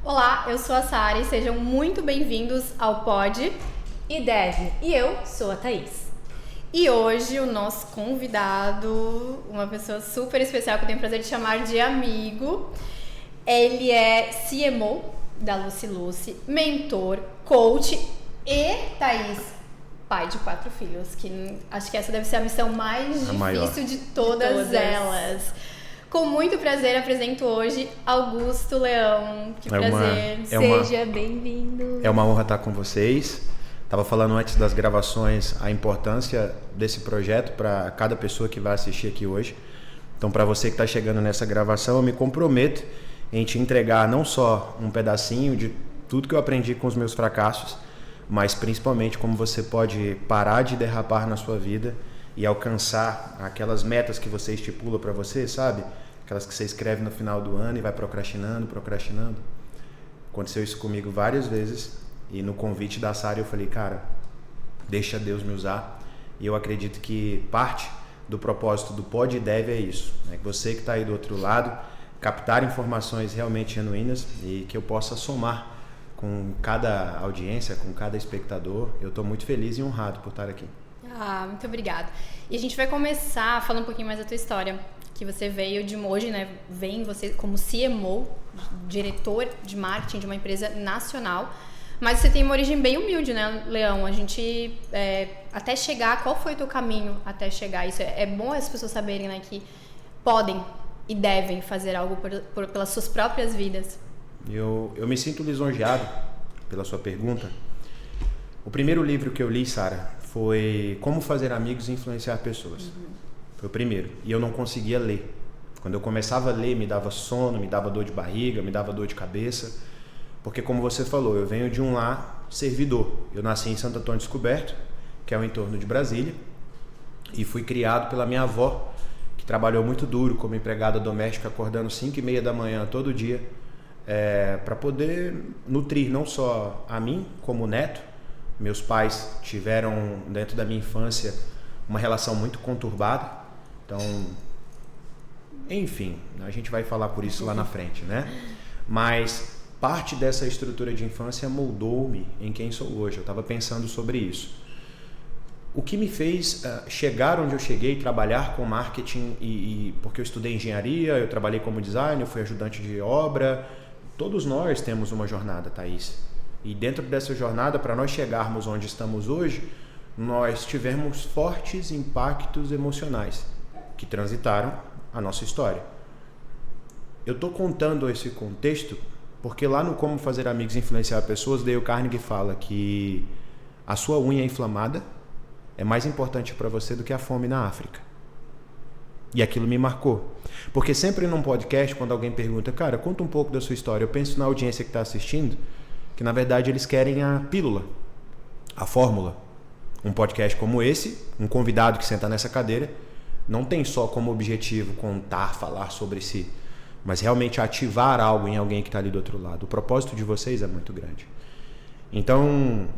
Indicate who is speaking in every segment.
Speaker 1: Olá, eu sou a Sara e sejam muito bem-vindos ao Pod
Speaker 2: E Dev, e eu sou a Thaís.
Speaker 1: E hoje o nosso convidado, uma pessoa super especial que eu tenho o prazer de chamar de amigo, ele é CMO da Lucy Lucy, mentor, coach e, Thaís, pai de 4 filhos, que acho que essa deve ser a missão mais difícil
Speaker 3: maior
Speaker 1: de todas elas. Com muito prazer, apresento hoje Augusto Leão. Que prazer.
Speaker 2: Seja bem-vindo.
Speaker 3: É uma honra estar com vocês. Estava falando antes das gravações a importância desse projeto para cada pessoa que vai assistir aqui hoje. Então, para você que está chegando nessa gravação, eu me comprometo em te entregar não só um pedacinho de tudo que eu aprendi com os meus fracassos, mas principalmente como você pode parar de derrapar na sua vida e alcançar aquelas metas que você estipula para você, sabe? Aquelas que você escreve no final do ano e vai procrastinando. Aconteceu isso comigo várias vezes e no convite da Sara eu falei, cara, deixa Deus me usar. E eu acredito que parte do propósito do Pod e Dev é isso, né? Que você que está aí do outro lado, captar informações realmente genuínas e que eu possa somar com cada audiência, com cada espectador. Eu estou muito feliz e honrado por estar aqui.
Speaker 1: Muito obrigada. E a gente vai começar falando um pouquinho mais da tua história, que você veio de hoje, né? Vem você como CMO, diretor de marketing de uma empresa nacional, mas você tem uma origem bem humilde, né, Leão? A gente, até chegar, qual foi o teu caminho até chegar? Isso é bom as pessoas saberem, né, que podem e devem fazer algo pelas suas próprias vidas. Eu
Speaker 3: me sinto lisonjeado pela sua pergunta. O primeiro livro que eu li, Sara, foi Como Fazer Amigos e Influenciar Pessoas. Foi o primeiro. E eu não conseguia ler. Quando eu começava a ler, me dava sono, me dava dor de barriga, me dava dor de cabeça. Porque, como você falou, eu venho de um lar servidor. Eu nasci em Santo Antônio Descoberto, que é o entorno de Brasília. E fui criado pela minha avó, que trabalhou muito duro como empregada doméstica, acordando 5h30 da manhã todo dia, para poder nutrir não só a mim como neto. Meus pais tiveram, dentro da minha infância, uma relação muito conturbada. Então, enfim, a gente vai falar por isso lá na frente, né? Mas parte dessa estrutura de infância moldou-me em quem sou hoje. Eu estava pensando sobre isso. O que me fez chegar onde eu cheguei, trabalhar com marketing, porque eu estudei engenharia, eu trabalhei como designer, eu fui ajudante de obra. Todos nós temos uma jornada, Thaís. E dentro dessa jornada, para nós chegarmos onde estamos hoje, nós tivemos fortes impactos emocionais que transitaram a nossa história. Eu estou contando esse contexto porque lá no Como Fazer Amigos e Influenciar Pessoas, Dale Carnegie fala que a sua unha inflamada é mais importante para você do que a fome na África. E aquilo me marcou. Porque sempre num podcast, quando alguém pergunta, cara, conta um pouco da sua história, eu penso na audiência que está assistindo, que na verdade eles querem a pílula, a fórmula. Um podcast como esse, um convidado que senta nessa cadeira, não tem só como objetivo contar, falar sobre si, mas realmente ativar algo em alguém que está ali do outro lado. O propósito de vocês é muito grande. Então,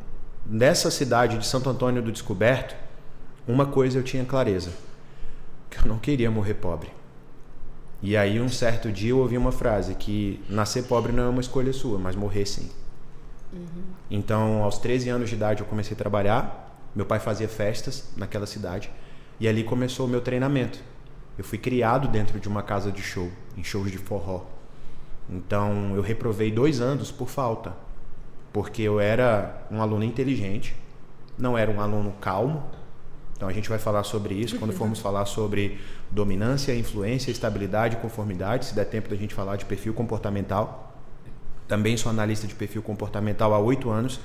Speaker 3: nessa cidade de Santo Antônio do Descoberto, uma coisa eu tinha clareza, que eu não queria morrer pobre. E aí um certo dia eu ouvi uma frase que nascer pobre não é uma escolha sua, mas morrer sim. Então, aos 13 anos de idade eu comecei a trabalhar. Meu pai fazia festas naquela cidade e ali começou o meu treinamento. Eu fui criado dentro de uma casa de show, em shows de forró. Então, eu reprovei 2 anos por falta, porque eu era um aluno inteligente, não era um aluno calmo. Então, a gente vai falar sobre isso quando formos falar sobre dominância, influência, estabilidade e conformidade, se der tempo da gente falar de perfil comportamental. Também sou analista de perfil comportamental há 8 anos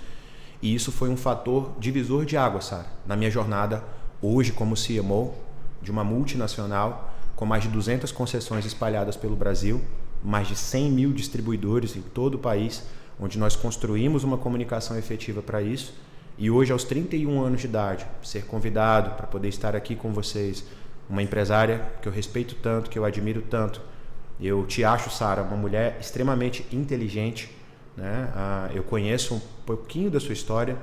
Speaker 3: e isso foi um fator divisor de água, Sara, na minha jornada hoje como CMO de uma multinacional com mais de 200 concessões espalhadas pelo Brasil, mais de 100 mil distribuidores em todo o país, onde nós construímos uma comunicação efetiva para isso. E hoje, aos 31 anos de idade, ser convidado para poder estar aqui com vocês, uma empresária que eu respeito tanto, que eu admiro tanto. Eu te acho, Sara, uma mulher extremamente inteligente, né? Eu conheço um pouquinho da sua história,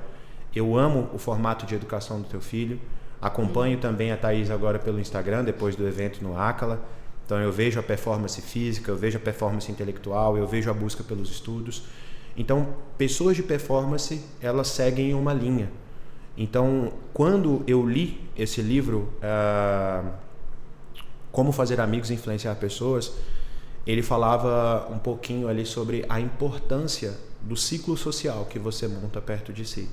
Speaker 3: eu amo o formato de educação do teu filho, acompanho também a Thaís agora pelo Instagram, depois do evento no Acala, Então eu vejo a performance física, eu vejo a performance intelectual, eu vejo a busca pelos estudos. Então, pessoas de performance, elas seguem uma linha. Então, quando eu li esse livro, Como Fazer Amigos e Influenciar Pessoas, ele falava um pouquinho ali sobre a importância do ciclo social que você monta perto de si.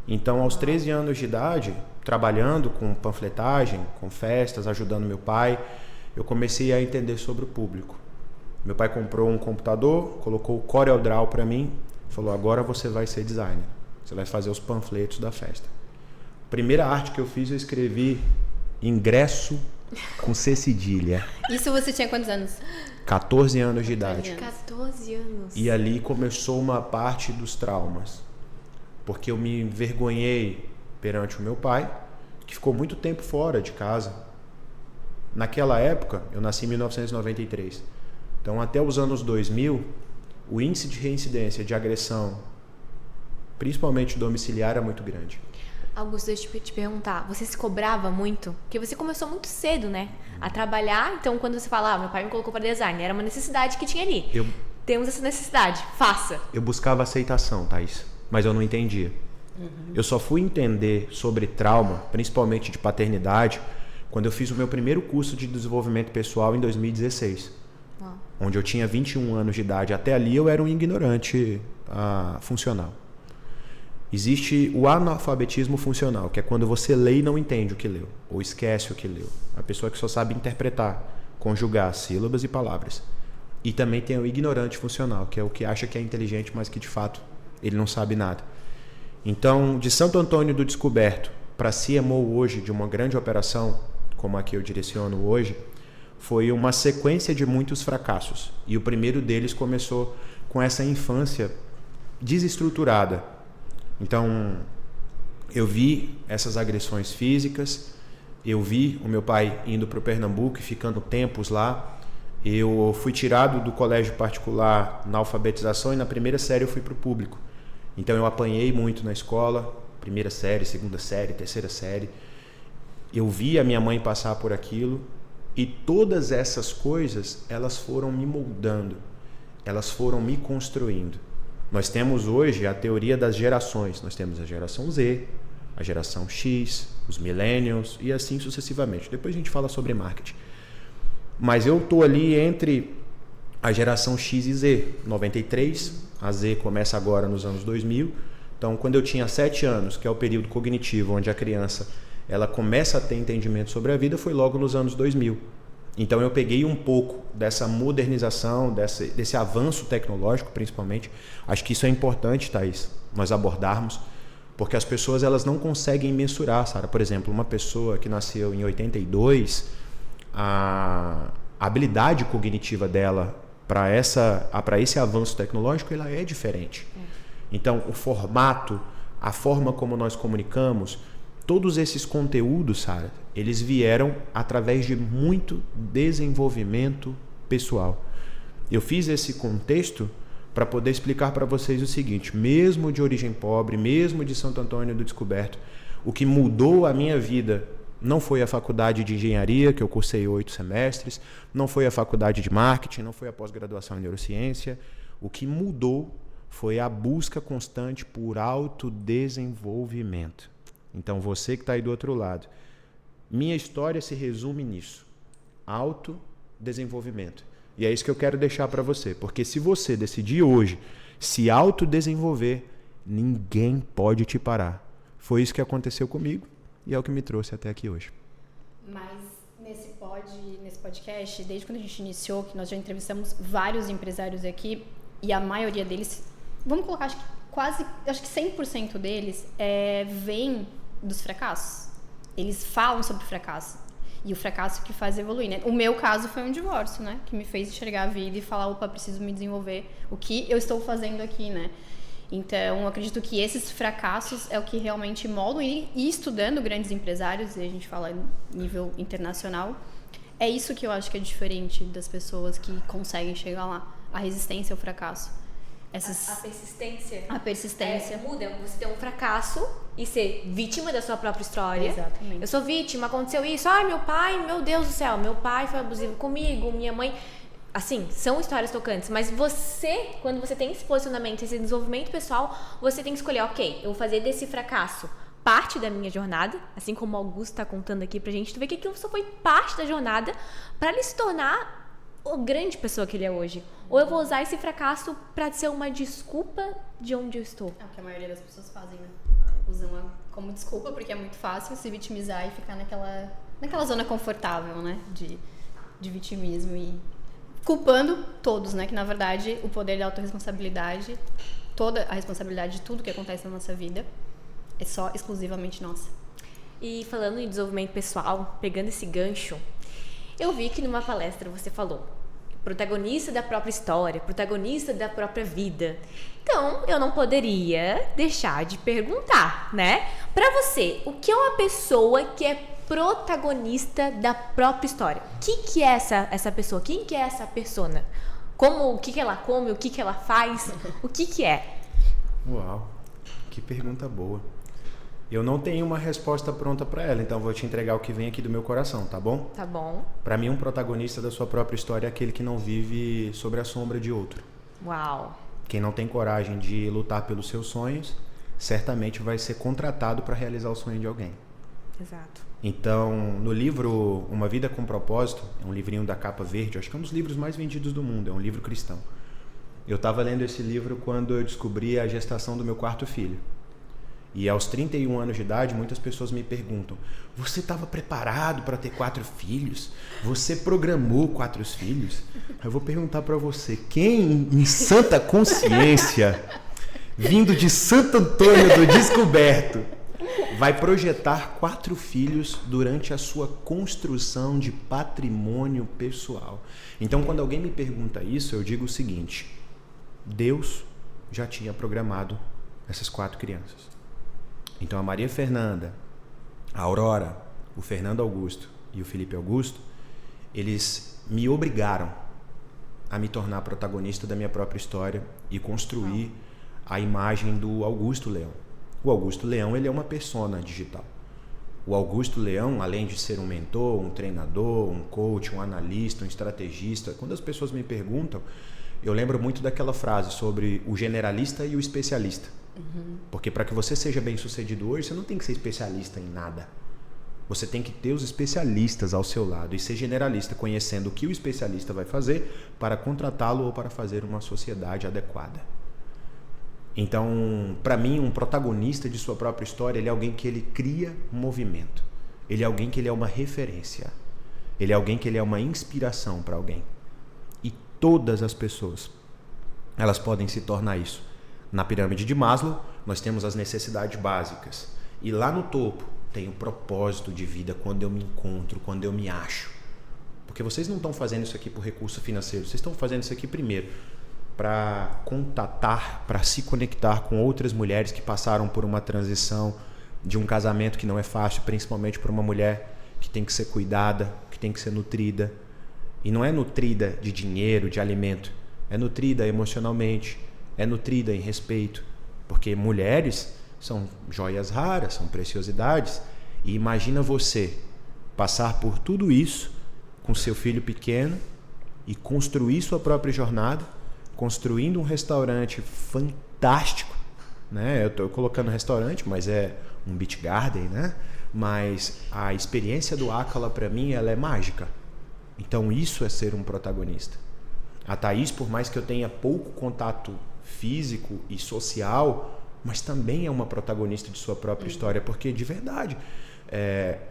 Speaker 3: Então, aos 13 anos de idade, trabalhando com panfletagem, com festas, ajudando meu pai, eu comecei a entender sobre o público. Meu pai comprou um computador, colocou o CorelDRAW para mim, falou: agora você vai ser designer, você vai fazer os panfletos da festa. Primeira arte que eu fiz, eu escrevi ingresso com C cedilha.
Speaker 1: Isso você tinha quantos anos?
Speaker 3: 14 anos de idade.
Speaker 2: 14 anos.
Speaker 3: E ali começou uma parte dos traumas, porque eu me envergonhei perante o meu pai, que ficou muito tempo fora de casa. Naquela época, eu nasci em 1993. Então, até os anos 2000, o índice de reincidência de agressão, principalmente domiciliar, era muito grande.
Speaker 2: Augusto, deixa eu te perguntar, você se cobrava muito? Porque você começou muito cedo, né? A trabalhar, então quando você fala, meu pai me colocou para design, era uma necessidade que tinha ali. Temos essa necessidade, faça.
Speaker 3: Eu buscava aceitação, Thaís, mas eu não entendia. Eu só fui entender sobre trauma, principalmente de paternidade, quando eu fiz o meu primeiro curso de desenvolvimento pessoal em 2016. Onde eu tinha 21 anos de idade. Até ali eu era um ignorante funcional. Existe o analfabetismo funcional, que é quando você lê e não entende o que leu, ou esquece o que leu. A pessoa que só sabe interpretar, conjugar sílabas e palavras. E também tem o ignorante funcional, que é o que acha que é inteligente, mas que de fato ele não sabe nada. Então, de Santo Antônio do Descoberto para CMO hoje, de uma grande operação, como a que eu direciono hoje, foi uma sequência de muitos fracassos. E o primeiro deles começou com essa infância desestruturada. Então, eu vi essas agressões físicas, eu vi o meu pai indo para o Pernambuco e ficando tempos lá. Eu fui tirado do colégio particular na alfabetização e na primeira série eu fui para o público. Então, eu apanhei muito na escola, primeira série, segunda série, terceira série. Eu vi a minha mãe passar por aquilo. E todas essas coisas, elas foram me moldando, elas foram me construindo. Nós temos hoje a teoria das gerações. Nós temos a geração Z, a geração X, os millennials e assim sucessivamente. Depois a gente fala sobre marketing. Mas eu estou ali entre a geração X e Z, 93. A Z começa agora nos anos 2000. Então, quando eu tinha 7 anos, que é o período cognitivo, onde a criança ela começa a ter entendimento sobre a vida, foi logo nos anos 2000. Então eu peguei um pouco dessa modernização, desse avanço tecnológico, principalmente. Acho que isso é importante, Thaís, nós abordarmos, porque as pessoas elas não conseguem mensurar, Sara. Por exemplo, uma pessoa que nasceu em 82, a habilidade cognitiva dela para esse avanço tecnológico ela é diferente. Então, o formato, a forma como nós comunicamos, todos esses conteúdos, Sara, eles vieram através de muito desenvolvimento pessoal. Eu fiz esse contexto para poder explicar para vocês o seguinte: mesmo de origem pobre, mesmo de Santo Antônio do Descoberto, o que mudou a minha vida não foi a faculdade de engenharia, que eu cursei 8 semestres, não foi a faculdade de marketing, não foi a pós-graduação em neurociência. O que mudou foi a busca constante por autodesenvolvimento. Então, você que está aí do outro lado, minha história se resume nisso: autodesenvolvimento. E é isso que eu quero deixar para você, porque se você decidir hoje se autodesenvolver, ninguém pode te parar. Foi isso que aconteceu comigo e é o que me trouxe até aqui hoje.
Speaker 1: Mas nesse podcast, desde quando a gente iniciou, que nós já entrevistamos vários empresários aqui, e a maioria deles, vamos colocar, acho que 100% deles vem dos fracassos. Eles falam sobre fracasso. E o fracasso que faz evoluir, né? O meu caso foi um divórcio, né? Que me fez enxergar a vida e falar, opa, preciso me desenvolver. O que eu estou fazendo aqui, né? Então, eu acredito que esses fracassos é o que realmente moldam. E estudando grandes empresários, e a gente fala em nível internacional, é isso que eu acho que é diferente das pessoas que conseguem chegar lá. A resistência ao fracasso.
Speaker 2: A persistência.
Speaker 1: A persistência.
Speaker 2: Muda. Você ter um fracasso e ser vítima da sua própria história.
Speaker 1: Exatamente.
Speaker 2: Eu sou vítima, aconteceu isso. Ai, meu pai, meu Deus do céu, meu pai foi abusivo comigo, minha mãe... Assim, são histórias tocantes, mas você, quando você tem esse posicionamento, esse desenvolvimento pessoal, você tem que escolher, ok, eu vou fazer desse fracasso parte da minha jornada, assim como o Augusto está contando aqui pra gente, tu vê que aquilo só foi parte da jornada para ele se tornar a grande pessoa que ele é hoje. Ou eu vou usar esse fracasso para ser uma desculpa de onde eu estou.
Speaker 1: É o que a maioria das pessoas fazem, né? Usam como desculpa, porque é muito fácil se vitimizar e ficar naquela zona confortável, né? De vitimismo e culpando todos, né? Que na verdade o poder da autorresponsabilidade, toda a responsabilidade de tudo que acontece na nossa vida é só exclusivamente nossa.
Speaker 2: E falando em desenvolvimento pessoal, pegando esse gancho, eu vi que numa palestra você falou protagonista da própria história, protagonista da própria vida. Então, eu não poderia deixar de perguntar, né? Pra você, o que é uma pessoa que é protagonista da própria história? O que é essa pessoa? Quem que é essa persona? O que ela come? O que ela faz? O que é?
Speaker 3: Uau, que pergunta boa. Eu não tenho uma resposta pronta para ela, então vou te entregar o que vem aqui do meu coração, tá bom?
Speaker 2: Tá bom.
Speaker 3: Para mim, um protagonista da sua própria história é aquele que não vive sobre a sombra de outro.
Speaker 2: Uau.
Speaker 3: Quem não tem coragem de lutar pelos seus sonhos, certamente vai ser contratado para realizar o sonho de alguém.
Speaker 2: Exato.
Speaker 3: Então, no livro Uma Vida com Propósito, é um livrinho da capa verde, acho que é um dos livros mais vendidos do mundo, é um livro cristão. Eu estava lendo esse livro quando eu descobri a gestação do meu quarto filho. E aos 31 anos de idade, muitas pessoas me perguntam: você estava preparado para ter 4 filhos? Você programou 4 filhos? Eu vou perguntar para você, quem em santa consciência, vindo de Santo Antônio do Descoberto, vai projetar 4 filhos durante a sua construção de patrimônio pessoal? Então, quando alguém me pergunta isso, eu digo o seguinte: Deus já tinha programado essas 4 crianças. Então, a Maria Fernanda, a Aurora, o Fernando Augusto e o Felipe Augusto, eles me obrigaram a me tornar protagonista da minha própria história e construir a imagem do Augusto Leão. O Augusto Leão, ele é uma persona digital. O Augusto Leão, além de ser um mentor, um treinador, um coach, um analista, um estrategista, quando as pessoas me perguntam, eu lembro muito daquela frase sobre o generalista e o especialista. Porque para que você seja bem sucedido hoje, você não tem que ser especialista em nada. Você tem que ter os especialistas ao seu lado e ser generalista, conhecendo o que o especialista vai fazer para contratá-lo ou para fazer uma sociedade adequada. Então, para mim, um protagonista de sua própria história, ele é alguém que ele cria um movimento. Ele é alguém que ele é uma referência. Ele é alguém que ele é uma inspiração para alguém. E todas as pessoas, elas podem se tornar isso. Na pirâmide de Maslow, nós temos as necessidades básicas. E lá no topo tem o propósito de vida, quando eu me encontro, quando eu me acho. Porque vocês não estão fazendo isso aqui por recurso financeiro. Vocês estão fazendo isso aqui primeiro para contatar, para se conectar com outras mulheres que passaram por uma transição de um casamento que não é fácil, principalmente para uma mulher que tem que ser cuidada, que tem que ser nutrida. E não é nutrida de dinheiro, de alimento. É nutrida emocionalmente. É nutrida em respeito, porque mulheres são joias raras, são preciosidades. E imagina você passar por tudo isso com seu filho pequeno e construir sua própria jornada, construindo um restaurante fantástico, né? Eu estou colocando restaurante, mas é um beach garden, né? Mas a experiência do Akala, para mim, ela é mágica. Então isso é ser um protagonista. A Thaís, por mais que eu tenha pouco contato físico e social, mas também é uma protagonista de sua própria história, porque de verdade,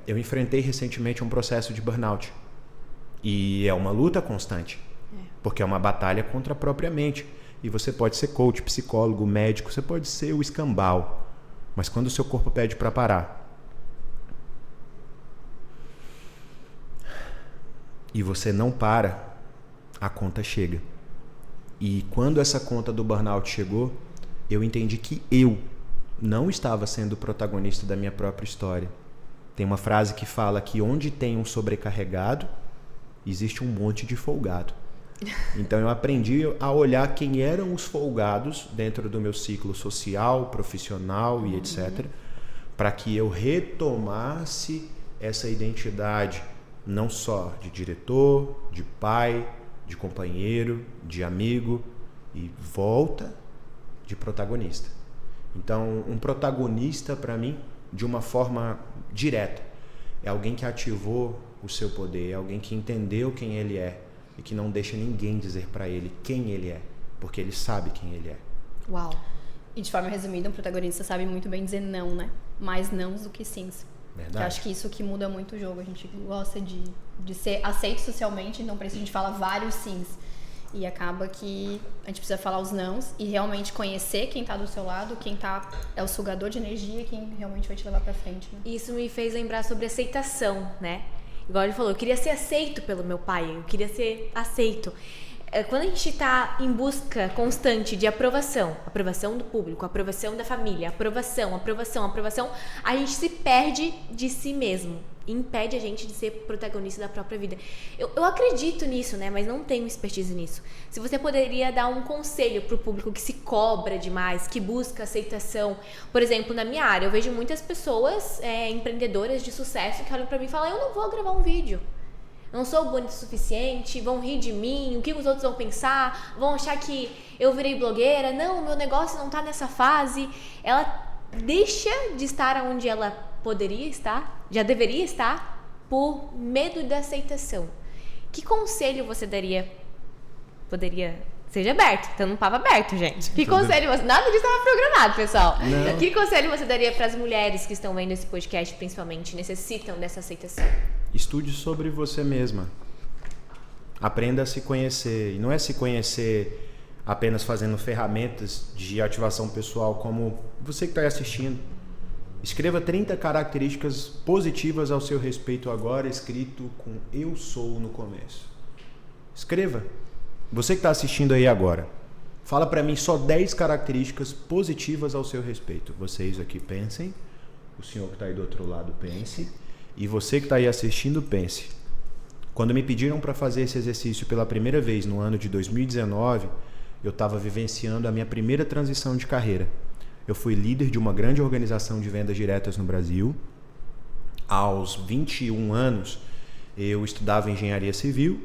Speaker 3: eu enfrentei recentemente um processo de burnout e é uma luta constante, porque é uma batalha contra a própria mente. E você pode ser coach, psicólogo, médico, você pode ser o escambau, mas quando o seu corpo pede para parar e você não para, a conta chega. E quando essa conta do burnout chegou, eu entendi que eu não estava sendo o protagonista da minha própria história. Tem uma frase que fala que onde tem um sobrecarregado, existe um monte de folgado. Então eu aprendi a olhar quem eram os folgados dentro do meu ciclo social, profissional e etc, para que eu retomasse essa identidade não só de diretor, de pai, de companheiro, de amigo e volta de protagonista. Então, um protagonista para mim, de uma forma direta, é alguém que ativou o seu poder, é alguém que entendeu quem ele é e que não deixa ninguém dizer para ele quem ele é, porque ele sabe quem ele é.
Speaker 2: Uau!
Speaker 1: E de forma resumida, um protagonista sabe muito bem dizer não, né? Mais nãos do que sims.
Speaker 3: Verdade.
Speaker 1: Eu acho que isso que muda muito o jogo. A gente gosta de ser aceito socialmente, então por isso a gente fala vários sims. E acaba que a gente precisa falar os nãos e realmente conhecer quem tá do seu lado, quem é o sugador de energia, quem realmente vai te levar pra frente. Né?
Speaker 2: Isso me fez lembrar sobre aceitação, né? Igual ele falou, eu queria ser aceito pelo meu pai, eu queria ser aceito. Quando a gente está em busca constante de aprovação do público, aprovação da família, aprovação, a gente se perde de si mesmo. Impede a gente de ser protagonista da própria vida. Eu acredito nisso, né? Mas não tenho expertise nisso. Se você poderia dar um conselho pro público que se cobra demais, que busca aceitação. Por exemplo, na minha área, eu vejo muitas pessoas empreendedoras de sucesso que olham pra mim e falam: eu não vou gravar um vídeo. Não sou bonita o suficiente, vão rir de mim, o que os outros vão pensar, vão achar que eu virei blogueira. Não, meu negócio não tá nessa fase. Ela deixa de estar onde ela poderia estar, já deveria estar, por medo da aceitação. Que conselho você daria? Seja aberto, tá num papo aberto, gente. Que conselho você... Nada disso estava programado, pessoal.
Speaker 3: Não.
Speaker 2: Que conselho você daria para as mulheres que estão vendo esse podcast, principalmente, necessitam dessa aceitação?
Speaker 3: Estude sobre você mesma. Aprenda a se conhecer. E não é se conhecer apenas fazendo ferramentas de ativação pessoal, como você que está aí assistindo. Escreva 30 características positivas ao seu respeito agora, escrito com eu sou no começo. Escreva. Você que está assistindo aí agora, fala para mim só 10 características positivas ao seu respeito. Vocês aqui pensem, o senhor que está aí do outro lado pense, e você que está aí assistindo pense. Quando me pediram para fazer esse exercício pela primeira vez no ano de 2019, eu estava vivenciando a minha primeira transição de carreira. Eu fui líder de uma grande organização de vendas diretas no Brasil. Aos 21 anos, eu estudava engenharia civil,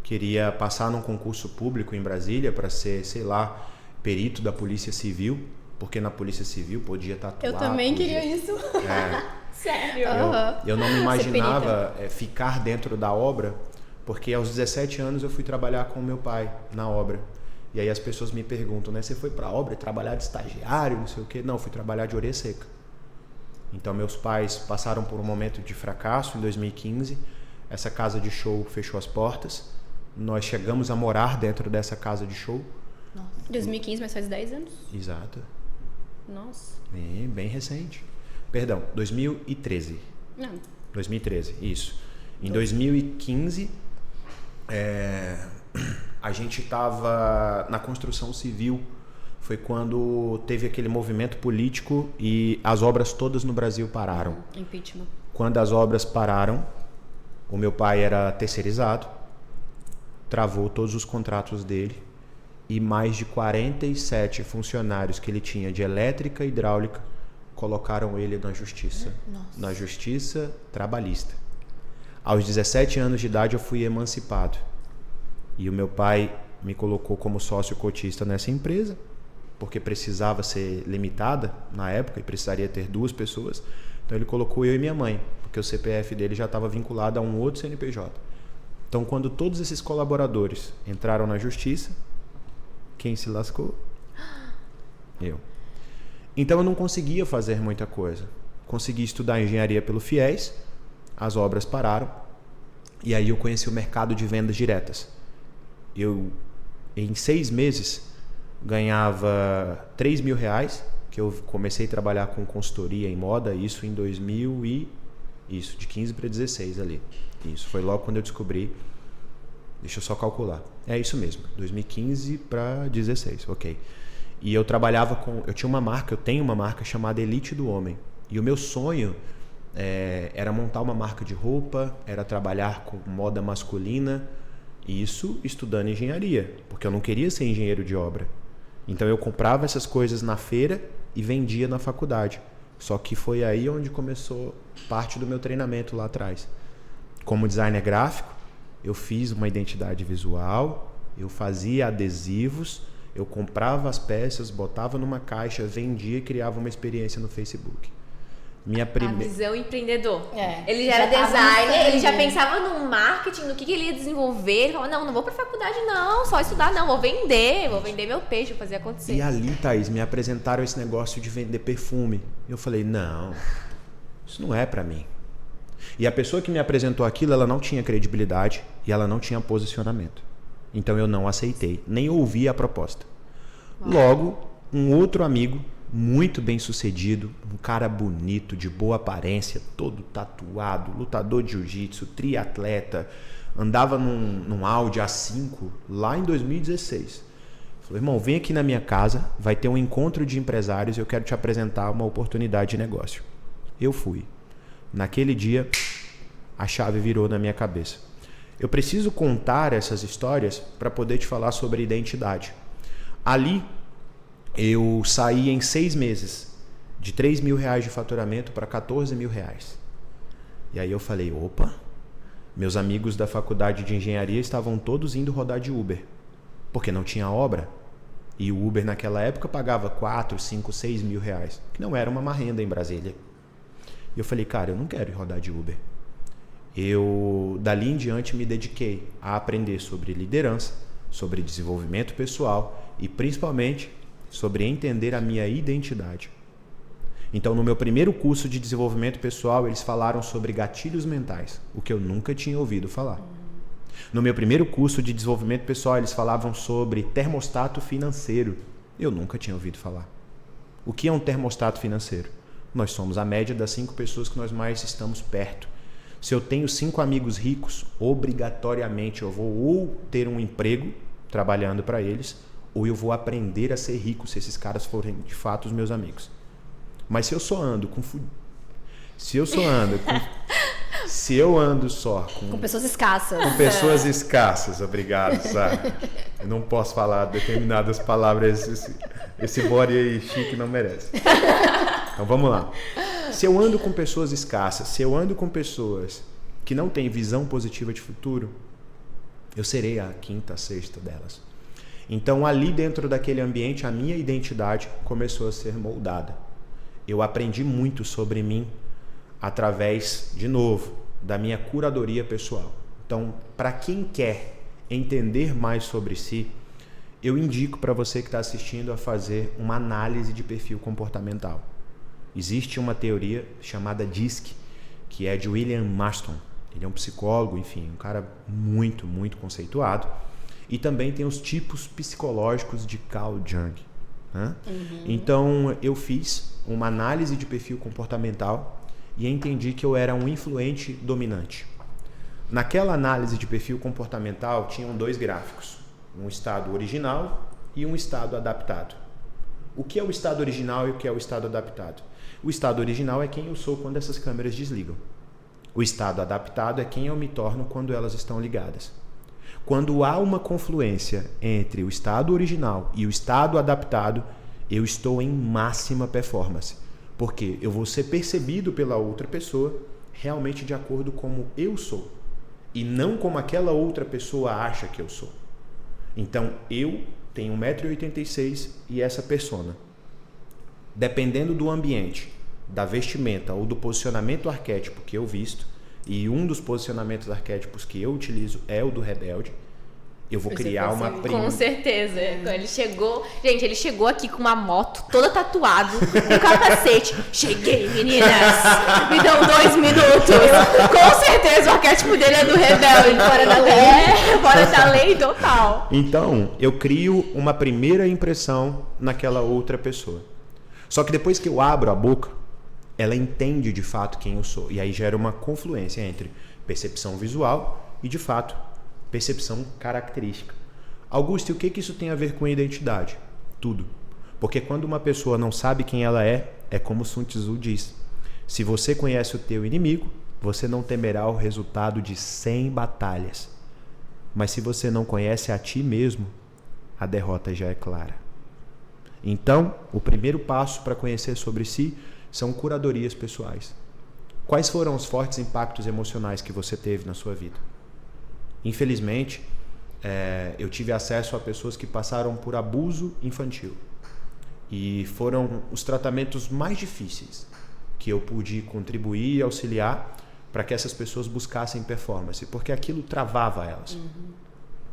Speaker 3: queria passar num concurso público em Brasília para ser, sei lá, perito da Polícia Civil, porque na Polícia Civil podia tatuar.
Speaker 1: Eu também queria isso.
Speaker 2: Sério?
Speaker 3: Eu não me imaginava ficar dentro da obra, porque aos 17 anos eu fui trabalhar com meu pai na obra. E aí as pessoas me perguntam, né? Você foi pra obra trabalhar de estagiário, não sei o quê? Não, fui trabalhar de orelha seca. Então meus pais passaram por um momento de fracasso em 2015. Essa casa de show fechou as portas. Nós chegamos a morar dentro dessa casa de show.
Speaker 1: Nossa. 2015, mas faz 10 anos?
Speaker 3: Exato.
Speaker 1: Nossa.
Speaker 3: Bem recente. Perdão, 2013.
Speaker 1: Não.
Speaker 3: 2013, isso. Em 2015, a gente estava na construção civil. Foi quando teve aquele movimento político e as obras todas no Brasil pararam.
Speaker 1: Impeachment.
Speaker 3: Quando as obras pararam, o meu pai era terceirizado, travou todos os contratos dele e mais de 47 funcionários que ele tinha de elétrica e hidráulica colocaram ele na justiça.
Speaker 2: Nossa.
Speaker 3: Na justiça trabalhista. Aos 17 anos de idade eu fui emancipado. E o meu pai me colocou como sócio cotista nessa empresa, porque precisava ser limitada na época e precisaria ter 2 pessoas. Então ele colocou eu e minha mãe, porque o CPF dele já estava vinculado a um outro CNPJ. Então quando todos esses colaboradores entraram na justiça, quem se lascou? Eu. Então eu não conseguia fazer muita coisa. Consegui estudar engenharia pelo FIES, as obras pararam, e aí eu conheci o mercado de vendas diretas. Eu, em 6 meses, ganhava R$3.000, que eu comecei a trabalhar com consultoria em moda, isso em 2000 e... Isso, de 15 para 16 ali. Isso, foi logo quando eu descobri... Deixa eu só calcular. É isso mesmo, 2015 para 16, ok. E eu trabalhava com... Eu tinha uma marca, eu tenho uma marca chamada Elite do Homem. E o meu sonho era montar uma marca de roupa, era trabalhar com moda masculina, Isso estudando engenharia, porque eu não queria ser engenheiro de obra. Então eu comprava essas coisas na feira e vendia na faculdade. Só que foi aí onde começou parte do meu treinamento lá atrás. Como designer gráfico, eu fiz uma identidade visual, eu fazia adesivos, eu comprava as peças, botava numa caixa, vendia e criava uma experiência no Facebook.
Speaker 2: A visão empreendedor. Ele já
Speaker 1: já
Speaker 2: era designer, ele já
Speaker 1: né?
Speaker 2: pensava no marketing, no que ele ia desenvolver. Ele falava, não vou pra faculdade não, só estudar não, vou vender meu peixe, vou fazer acontecer.
Speaker 3: E ali, Thaís, me apresentaram esse negócio de vender perfume. Eu falei, não, isso não é pra mim. E a pessoa que me apresentou aquilo, ela não tinha credibilidade e ela não tinha posicionamento. Então eu não aceitei, nem ouvi a proposta. Logo, um outro amigo, muito bem sucedido, um cara bonito, de boa aparência, todo tatuado, lutador de jiu-jitsu, triatleta, andava num Audi A5 lá em 2016. Falou, irmão, vem aqui na minha casa, vai ter um encontro de empresários e eu quero te apresentar uma oportunidade de negócio. Eu fui. Naquele dia, a chave virou na minha cabeça. Eu preciso contar essas histórias para poder te falar sobre identidade. Ali, eu saí em 6 meses de R$3.000 de faturamento para R$14.000. E aí eu falei, opa, meus amigos da faculdade de engenharia estavam todos indo rodar de Uber, porque não tinha obra. E o Uber naquela época pagava 4, 5, 6 mil reais, que não era uma má renda em Brasília. E eu falei, cara, eu não quero ir rodar de Uber. Eu, dali em diante, me dediquei a aprender sobre liderança, sobre desenvolvimento pessoal e, principalmente, sobre entender a minha identidade. Então, no meu primeiro curso de desenvolvimento pessoal, eles falaram sobre gatilhos mentais, o que eu nunca tinha ouvido falar. No meu primeiro curso de desenvolvimento pessoal, eles falavam sobre termostato financeiro. Eu nunca tinha ouvido falar. O que é um termostato financeiro? Nós somos a média das 5 pessoas que nós mais estamos perto. Se eu tenho 5 amigos ricos, obrigatoriamente eu vou ou ter um emprego trabalhando para eles, ou eu vou aprender a ser rico se esses caras forem de fato os meus amigos. Mas se eu só ando com se eu ando só com
Speaker 1: pessoas escassas.
Speaker 3: Com pessoas escassas, obrigado, sabe? Eu não posso falar determinadas palavras, esse body aí chique não merece. Então vamos lá. Se eu ando com pessoas escassas, se eu ando com pessoas que não têm visão positiva de futuro, eu serei a 5ª, 6ª delas. Então ali dentro daquele ambiente, a minha identidade começou a ser moldada. Eu aprendi muito sobre mim através, de novo, da minha curadoria pessoal. Então, para quem quer entender mais sobre si, eu indico para você que está assistindo a fazer uma análise de perfil comportamental. Existe uma teoria chamada DISC, que é de William Marston. Ele é um psicólogo, enfim, um cara muito, muito conceituado. E também tem os tipos psicológicos de Carl Jung. Né? Então, eu fiz uma análise de perfil comportamental e entendi que eu era um influente dominante. Naquela análise de perfil comportamental, tinham 2 gráficos. Um estado original e um estado adaptado. O que é o estado original e o que é o estado adaptado? O estado original é quem eu sou quando essas câmeras desligam. O estado adaptado é quem eu me torno quando elas estão ligadas. Quando há uma confluência entre o estado original e o estado adaptado, eu estou em máxima performance. Porque eu vou ser percebido pela outra pessoa realmente de acordo com como eu sou. E não como aquela outra pessoa acha que eu sou. Então, eu tenho 1,86 m e essa persona. Dependendo do ambiente, da vestimenta ou do posicionamento arquétipo que eu visto, e um dos posicionamentos arquétipos que eu utilizo é o do rebelde, eu vou criar uma prima.
Speaker 2: Com certeza. Ele chegou aqui com uma moto, toda tatuado, com capacete. Cheguei, meninas! Me dão 2 minutos! Com certeza o arquétipo dele é do rebelde, fora da lei. Fora da lei total.
Speaker 3: Então, eu crio uma primeira impressão naquela outra pessoa. Só que depois que eu abro a boca, ela entende de fato quem eu sou. E aí gera uma confluência entre percepção visual e, de fato, percepção característica. Augusto, e o que isso tem a ver com identidade? Tudo. Porque quando uma pessoa não sabe quem ela é como Sun Tzu diz. Se você conhece o teu inimigo, você não temerá o resultado de 100 batalhas. Mas se você não conhece a ti mesmo, a derrota já é clara. Então, o primeiro passo para conhecer sobre si são curadorias pessoais. Quais foram os fortes impactos emocionais que você teve na sua vida? Infelizmente, eu tive acesso a pessoas que passaram por abuso infantil. E foram os tratamentos mais difíceis que eu pude contribuir e auxiliar para que essas pessoas buscassem performance, porque aquilo travava elas.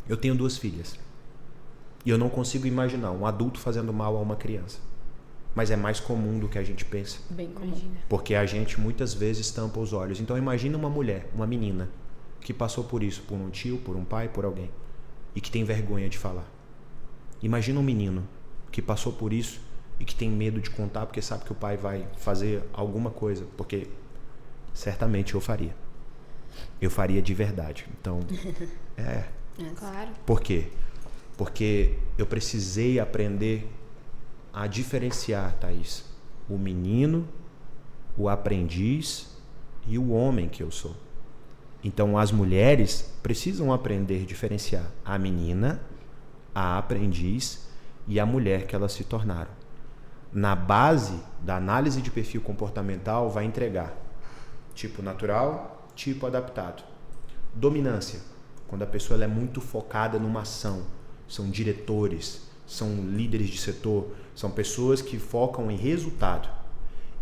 Speaker 3: Eu tenho 2 filhas e eu não consigo imaginar um adulto fazendo mal a uma criança, mas é mais comum do que a gente pensa.
Speaker 1: Bem comum.
Speaker 3: Porque a gente muitas vezes tampa os olhos. Então imagina uma mulher, uma menina que passou por isso, por um tio, por um pai, por alguém, e que tem vergonha de falar. Imagina um menino que passou por isso e que tem medo de contar porque sabe que o pai vai fazer alguma coisa, porque certamente eu faria. Eu faria de verdade. Então,
Speaker 2: Claro.
Speaker 3: Por quê? Porque eu precisei aprender a diferenciar, Thaís, o menino, o aprendiz e o homem que eu sou. Então, as mulheres precisam aprender a diferenciar a menina, a aprendiz e a mulher que elas se tornaram. Na base da análise de perfil comportamental vai entregar tipo natural, tipo adaptado. Dominância, quando a pessoa ela é muito focada numa ação, são diretores, são líderes de setor, são pessoas que focam em resultado.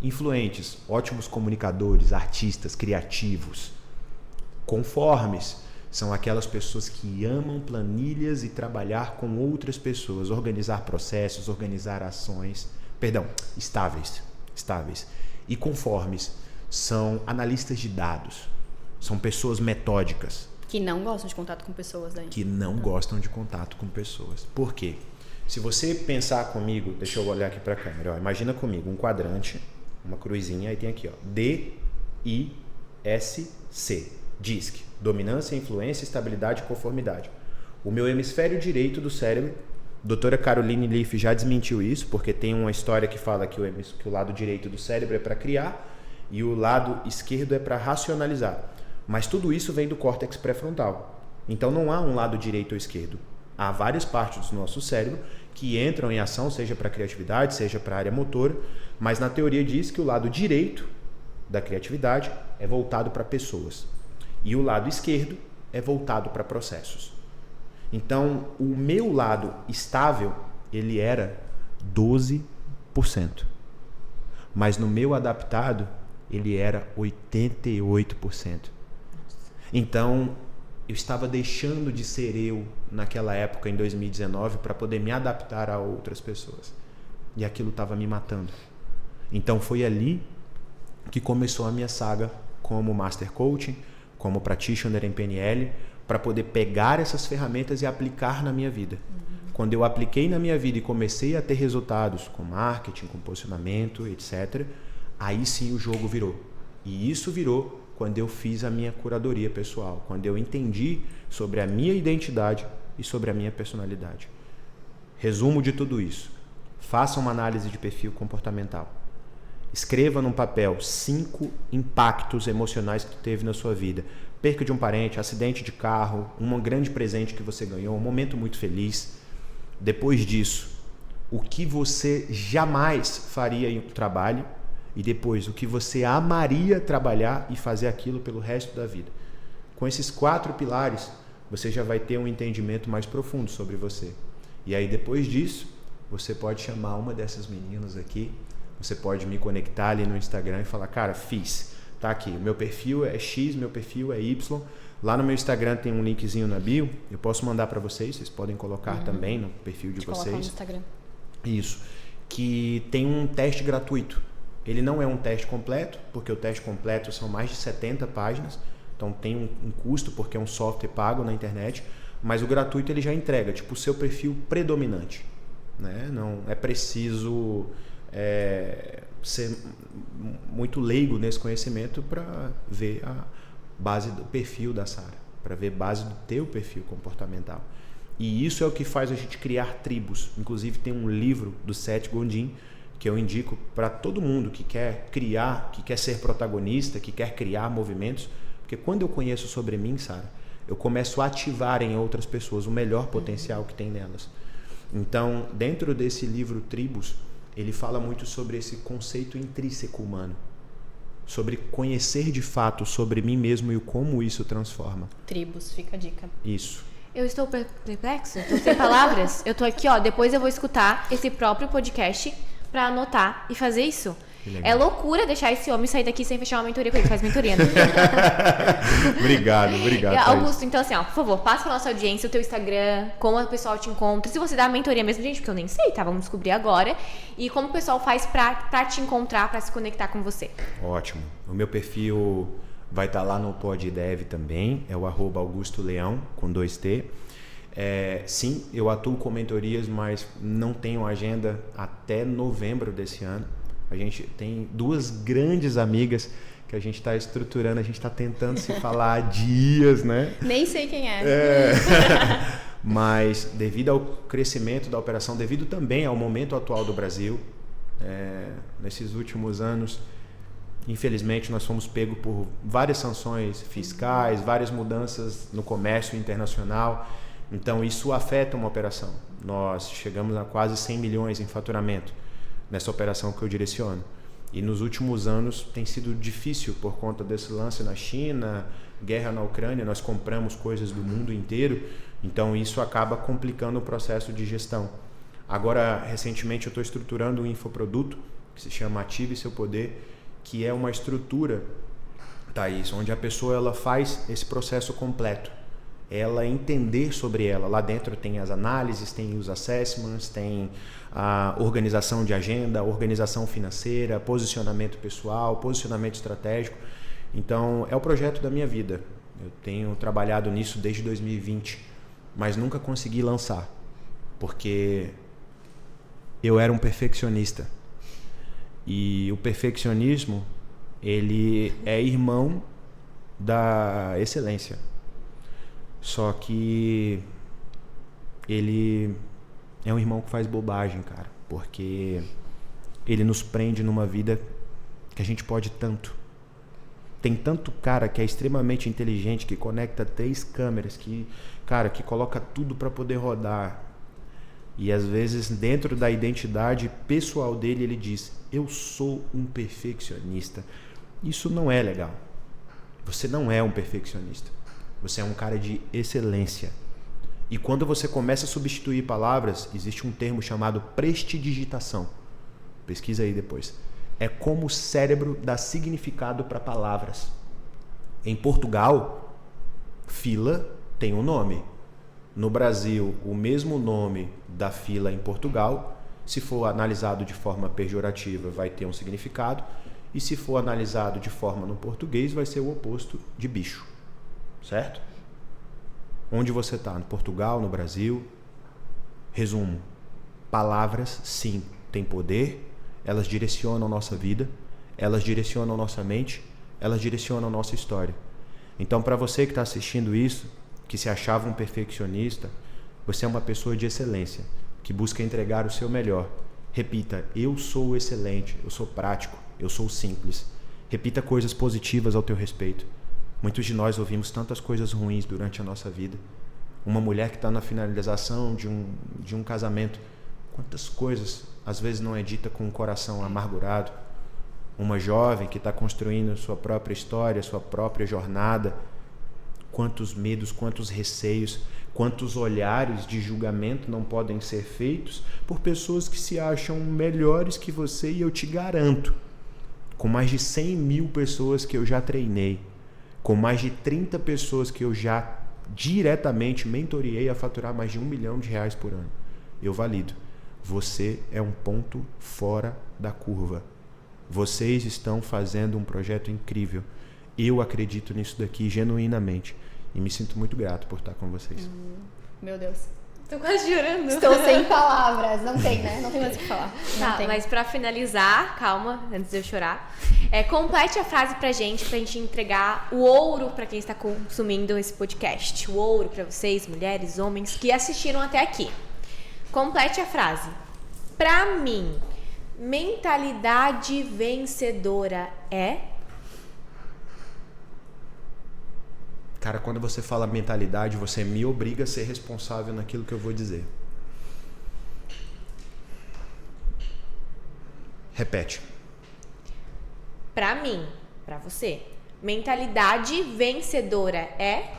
Speaker 3: Influentes, ótimos comunicadores, artistas, criativos. Conformes, são aquelas pessoas que amam planilhas e trabalhar com outras pessoas, organizar processos, organizar ações. Estáveis. E conformes são analistas de dados, são pessoas metódicas.
Speaker 1: Que não gostam de contato com pessoas, né?
Speaker 3: Que não gostam de contato com pessoas. Por quê? Se você pensar comigo, deixa eu olhar aqui para a câmera, ó, imagina comigo um quadrante, uma cruzinha, aí tem aqui, ó, D-I-S-C, DISC, dominância, influência, estabilidade e conformidade. O meu hemisfério direito do cérebro, doutora Caroline Leaf já desmentiu isso, porque tem uma história que fala que o lado direito do cérebro é para criar e o lado esquerdo é para racionalizar. Mas tudo isso vem do córtex pré-frontal. Então não há um lado direito ou esquerdo. Há várias partes do nosso cérebro que entram em ação, seja para a criatividade, seja para a área motora, mas na teoria diz que o lado direito da criatividade é voltado para pessoas e o lado esquerdo é voltado para processos. Então, o meu lado estável, ele era 12%. Mas no meu adaptado, ele era 88%. Então, eu estava deixando de ser eu naquela época, em 2019, para poder me adaptar a outras pessoas. E aquilo estava me matando. Então, foi ali que começou a minha saga como Master Coaching, como Practitioner em PNL, para poder pegar essas ferramentas e aplicar na minha vida. Quando eu apliquei na minha vida e comecei a ter resultados com marketing, com posicionamento, etc., aí sim o jogo virou. E isso virou quando eu fiz a minha curadoria pessoal, quando eu entendi sobre a minha identidade e sobre a minha personalidade. Resumo de tudo isso. Faça uma análise de perfil comportamental. Escreva num papel 5 impactos emocionais que tu teve na sua vida. Perca de um parente, acidente de carro, um grande presente que você ganhou, um momento muito feliz. Depois disso, o que você jamais faria em um trabalho e depois o que você amaria trabalhar e fazer aquilo pelo resto da vida. Com esses 4 pilares, você já vai ter um entendimento mais profundo sobre você. E aí depois disso, você pode chamar uma dessas meninas aqui, você pode me conectar ali no Instagram e falar, cara, fiz. Tá aqui, o meu perfil é X, meu perfil é Y. Lá no meu Instagram tem um linkzinho na bio. Eu posso mandar para vocês podem colocar também no perfil de vocês.
Speaker 1: Colocar no Instagram.
Speaker 3: Isso. Que tem um teste gratuito. Ele não é um teste completo, porque o teste completo são mais de 70 páginas. Então tem um custo, porque é um software pago na internet. Mas o gratuito ele já entrega, tipo, o seu perfil predominante. Né? Não é preciso ser muito leigo nesse conhecimento para ver a base do perfil da Sara, para ver a base do teu perfil comportamental. E isso é o que faz a gente criar tribos. Inclusive tem um livro do Seth Godin que eu indico para todo mundo que quer criar, que quer ser protagonista, que quer criar movimentos, porque quando eu conheço sobre mim, Sara, eu começo a ativar em outras pessoas o melhor potencial que tem nelas. Então, dentro desse livro Tribos, ele fala muito sobre esse conceito intrínseco humano, sobre conhecer de fato sobre mim mesmo e como isso transforma.
Speaker 1: Tribos, fica a dica.
Speaker 3: Isso.
Speaker 2: Eu estou perplexo, estou sem palavras. Eu tô aqui, depois eu vou escutar esse próprio podcast pra anotar e fazer isso. É loucura deixar esse homem sair daqui sem fechar uma mentoria com ele. Faz mentoria, né?
Speaker 3: Obrigado.
Speaker 2: Augusto, então assim, por favor, passa pra nossa audiência o teu Instagram, como o pessoal te encontra. Se você dá mentoria mesmo, gente, porque eu nem sei, tá? Vamos descobrir agora. E como o pessoal faz pra te encontrar, pra se conectar com você.
Speaker 3: Ótimo. O meu perfil vai estar lá no PodDev também. É o @AugustoLeão, com 2T. Sim, eu atuo com mentorias, mas não tenho agenda até novembro desse ano. A gente tem 2 grandes amigas que a gente está estruturando, a gente está tentando se falar há dias, né?
Speaker 1: Nem sei quem é.
Speaker 3: Mas devido ao crescimento da operação, devido também ao momento atual do Brasil, nesses últimos anos, infelizmente nós fomos pegos por várias sanções fiscais, várias mudanças no comércio internacional. Então isso afeta uma operação. Nós chegamos a quase 100 milhões em faturamento nessa operação que eu direciono. E nos últimos anos tem sido difícil por conta desse lance na China, guerra na Ucrânia, nós compramos coisas do mundo inteiro, então isso acaba complicando o processo de gestão. Agora, recentemente eu estou estruturando um infoproduto que se chama Ative Seu Poder, que é uma estrutura, Thaís, onde a pessoa ela faz esse processo completo. Ela entender sobre ela. Lá dentro tem as análises, tem os assessments, tem a organização de agenda, organização financeira, posicionamento pessoal, posicionamento estratégico. Então, é o projeto da minha vida. Eu tenho trabalhado nisso desde 2020, mas nunca consegui lançar, porque eu era um perfeccionista. E o perfeccionismo, ele é irmão da excelência. Só que ele é um irmão que faz bobagem, cara, porque ele nos prende numa vida que a gente pode tanto. Tem tanto cara que é extremamente inteligente, que conecta 3 câmeras, que coloca tudo para poder rodar. E às vezes dentro da identidade pessoal dele ele diz: eu sou um perfeccionista. Isso não é legal. Você não é um perfeccionista. Você é um cara de excelência. E quando você começa a substituir palavras, existe um termo chamado prestidigitação. Pesquisa aí depois. É como o cérebro dá significado para palavras. Em Portugal, fila tem um nome. No Brasil, o mesmo nome da fila em Portugal, se for analisado de forma pejorativa, vai ter um significado. E se for analisado de forma no português, vai ser o oposto de bicho. Certo? Onde você está? No Portugal, no Brasil? Resumo. Palavras, sim, têm poder. Elas direcionam nossa vida. Elas direcionam nossa mente. Elas direcionam nossa história. Então, para você que está assistindo isso, que se achava um perfeccionista, você é uma pessoa de excelência, que busca entregar o seu melhor. Repita: eu sou excelente, eu sou prático, eu sou simples. Repita coisas positivas ao teu respeito. Muitos de nós ouvimos tantas coisas ruins durante a nossa vida. Uma mulher que está na finalização de um casamento, quantas coisas às vezes não é dita com o coração amargurado. Uma jovem que está construindo sua própria história, sua própria jornada. Quantos medos, quantos receios, quantos olhares de julgamento não podem ser feitos por pessoas que se acham melhores que você. E eu te garanto, com mais de 100 mil pessoas que eu já treinei, com mais de 30 pessoas que eu já diretamente mentoriei a faturar mais de R$1 milhão por ano, eu valido: você é um ponto fora da curva. Vocês estão fazendo um projeto incrível. Eu acredito nisso daqui genuinamente e me sinto muito grato por estar com vocês.
Speaker 1: Meu Deus.
Speaker 2: Tô quase chorando.
Speaker 1: Estou sem palavras. Não tem, né? Não tem mais o que falar.
Speaker 2: Tá, mas pra finalizar, calma, antes de eu chorar, complete a frase pra gente entregar o ouro pra quem está consumindo esse podcast. O ouro pra vocês, mulheres, homens, que assistiram até aqui. Complete a frase. Pra mim, mentalidade vencedora é...
Speaker 3: Cara, quando você fala mentalidade, você me obriga a ser responsável naquilo que eu vou dizer. Repete.
Speaker 2: Pra mim, pra você, mentalidade vencedora é?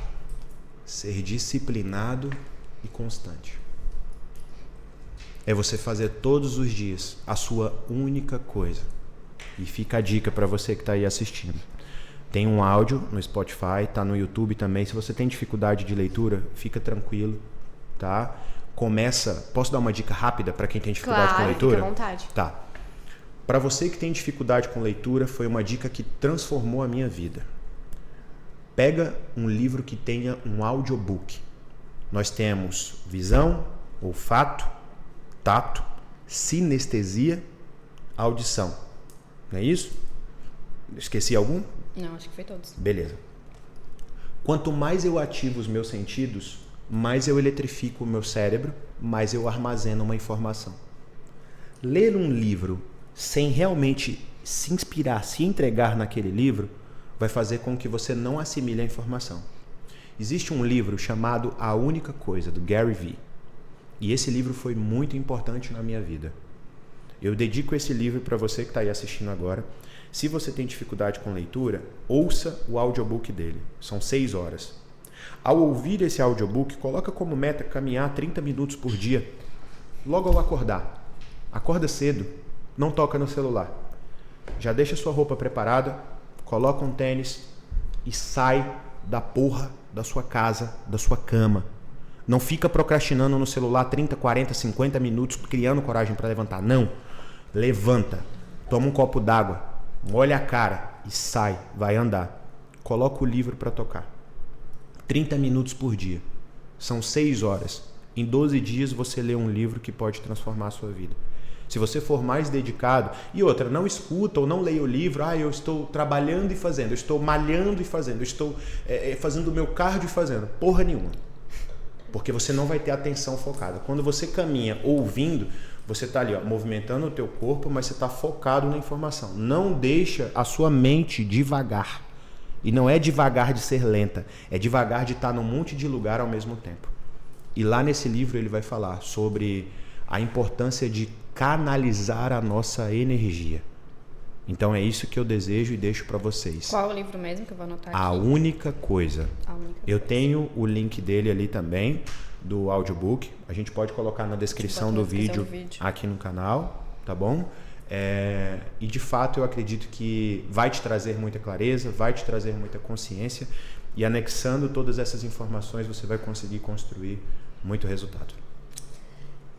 Speaker 3: Ser disciplinado e constante. É você fazer todos os dias a sua única coisa. E fica a dica para você que está aí assistindo. Tem um áudio no Spotify, tá no YouTube também. Se você tem dificuldade de leitura, fica tranquilo, tá? Começa... Posso dar uma dica rápida para quem tem dificuldade com leitura?
Speaker 2: Fica à vontade.
Speaker 3: Tá. Para você que tem dificuldade com leitura, foi uma dica que transformou a minha vida. Pega um livro que tenha um audiobook. Nós temos visão, olfato, tato, sinestesia, audição. Não é isso? Esqueci algum?
Speaker 1: Não, acho que foi todos.
Speaker 3: Beleza. Quanto mais eu ativo os meus sentidos, mais eu eletrifico o meu cérebro, mais eu armazeno uma informação. Ler um livro sem realmente se inspirar, se entregar naquele livro, vai fazer com que você não assimile a informação. Existe um livro chamado A Única Coisa, do Gary Vee. E esse livro foi muito importante na minha vida. Eu dedico esse livro para você que está aí assistindo agora. Se você tem dificuldade com leitura, ouça o audiobook dele. São 6 horas. Ao ouvir esse audiobook, coloca como meta caminhar 30 minutos por dia. Logo ao acordar. Acorda cedo. Não toca no celular. Já deixa sua roupa preparada, coloca um tênis e sai da porra da sua casa, da sua cama. Não fica procrastinando no celular 30, 40, 50 minutos, criando coragem para levantar. Não. Levanta, toma um copo d'água, molha a cara e sai, vai andar. Coloca o livro para tocar. 30 minutos por dia. São 6 horas. Em 12 dias você lê um livro que pode transformar a sua vida. Se você for mais dedicado, e outra, não escuta ou não leia o livro, eu estou trabalhando e fazendo, eu estou malhando e fazendo, eu estou fazendo o meu cardio e fazendo. Porra nenhuma. Porque você não vai ter atenção focada. Quando você caminha ouvindo, você está ali, movimentando o teu corpo, mas você está focado na informação. Não deixa a sua mente devagar. E não é devagar de ser lenta, é devagar de estar num monte de lugar ao mesmo tempo. E lá nesse livro ele vai falar sobre a importância de canalizar a nossa energia. Então é isso que eu desejo e deixo para vocês.
Speaker 1: Qual é o livro mesmo que eu vou anotar aqui?
Speaker 3: A Única Coisa.
Speaker 1: A Única
Speaker 3: Eu
Speaker 1: Coisa.
Speaker 3: tenho o link dele ali também, do audiobook. A gente pode colocar na descrição do vídeo aqui no canal, tá bom? E de fato eu acredito que vai te trazer muita clareza, vai te trazer muita consciência, e anexando todas essas informações você vai conseguir construir muito resultado.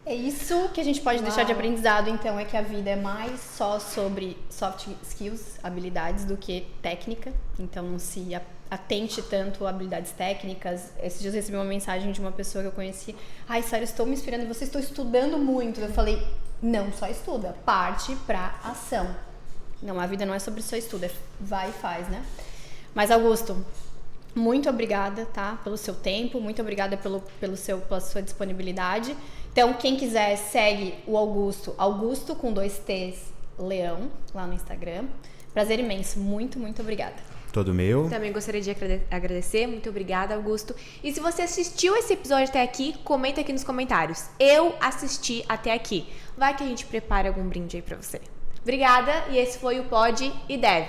Speaker 1: É isso que a gente pode deixar de aprendizado, então, é que a vida é mais só sobre soft skills, habilidades, do que técnica. Então, não se atente tanto a habilidades técnicas. Esses dias eu recebi uma mensagem de uma pessoa que eu conheci. Sara, estou me inspirando, você estou estudando muito. Eu falei, não só estuda, parte pra ação. Não, a vida não é sobre só estudo, vai e faz, né? Mas, Augusto, muito obrigada, tá? Pelo seu tempo, muito obrigada pela sua disponibilidade. Então, quem quiser, segue o Augusto com 2 T's, Leão, lá no Instagram. Prazer imenso, muito, muito obrigada.
Speaker 3: Todo meu.
Speaker 2: Também gostaria de agradecer, muito obrigada, Augusto. E se você assistiu esse episódio até aqui, comenta aqui nos comentários. Eu assisti até aqui. Vai que a gente prepara algum brinde aí pra você. Obrigada, e esse foi o Pode e Deve.